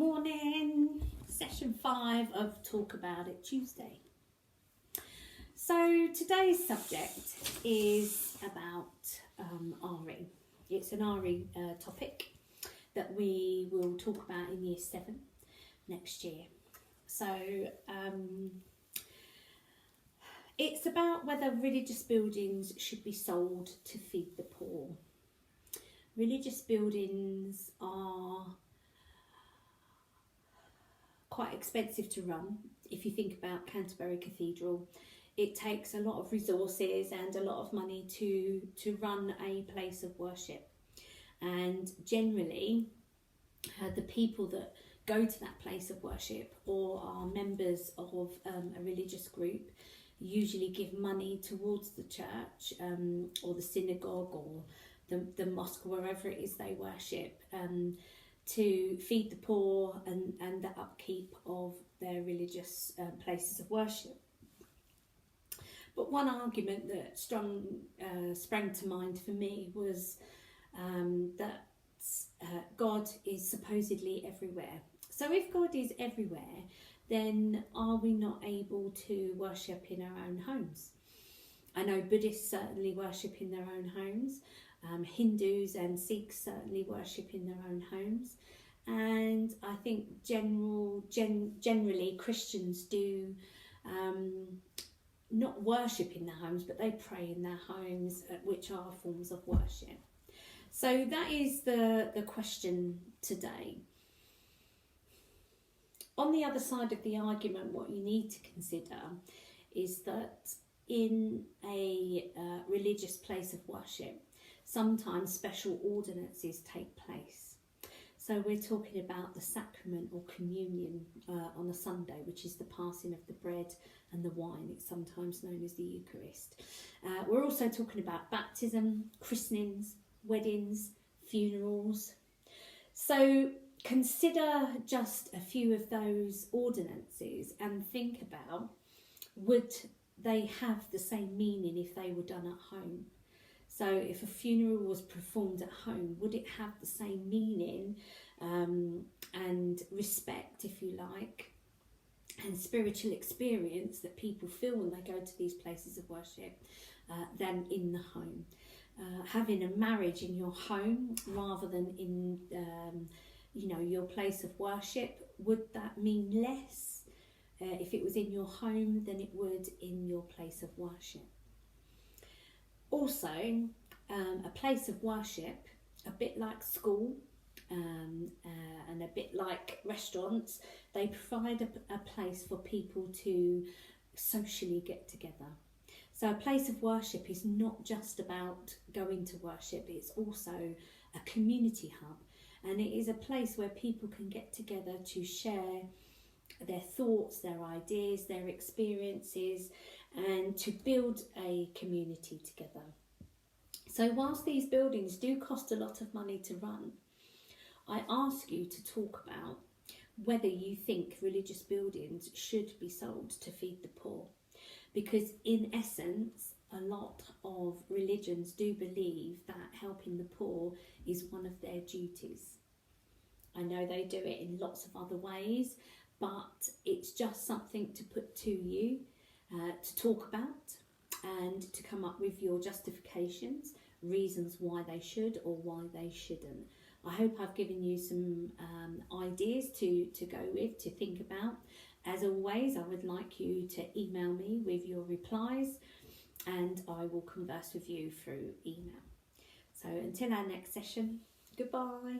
Morning, session 5 of Talk About It Tuesday. So today's subject is about RE. It's an RE topic that we will talk about in year 7 next year. So it's about whether religious buildings should be sold to feed the poor. Religious buildings are quite expensive to run. If you think about Canterbury Cathedral, it takes a lot of resources and a lot of money to run a place of worship, and generally the people that go to that place of worship or are members of a religious group usually give money towards the church or the synagogue or the mosque, wherever it is they worship, to feed the poor and the upkeep of their religious places of worship. But one argument that sprang to mind for me was that God is supposedly everywhere. So if God is everywhere, then are we not able to worship in our own homes? I know Buddhists certainly worship in their own homes. Hindus and Sikhs certainly worship in their own homes, and I think generally Christians do not worship in their homes, but they pray in their homes, which are forms of worship. So that is the question today. On the other side of the argument, what you need to consider is that in a religious place of worship, sometimes special ordinances take place. So we're talking about the sacrament or communion on a Sunday, which is the passing of the bread and the wine. It's sometimes known as the Eucharist. We're also talking about baptism, christenings, weddings, funerals. So consider just a few of those ordinances and think about, would they have the same meaning if they were done at home? So if a funeral was performed at home, would it have the same meaning and respect, if you like, and spiritual experience that people feel when they go to these places of worship than in the home? Having a marriage in your home rather than in your place of worship, would that mean less if it was in your home than it would in your place of worship? Also, a place of worship, a bit like school and a bit like restaurants, they provide a place for people to socially get together. So a place of worship is not just about going to worship, it's also a community hub, and it is a place where people can get together to share their thoughts, their ideas, their experiences, and to build a community together. So whilst these buildings do cost a lot of money to run, I ask you to talk about whether you think religious buildings should be sold to feed the poor. Because in essence, a lot of religions do believe that helping the poor is one of their duties. I know they do it in lots of other ways, but it's just something to put to you, to talk about, and to come up with your justifications, reasons why they should or why they shouldn't. I hope I've given you some ideas to go with, to think about. As always, I would like you to email me with your replies, and I will converse with you through email. So until our next session, goodbye.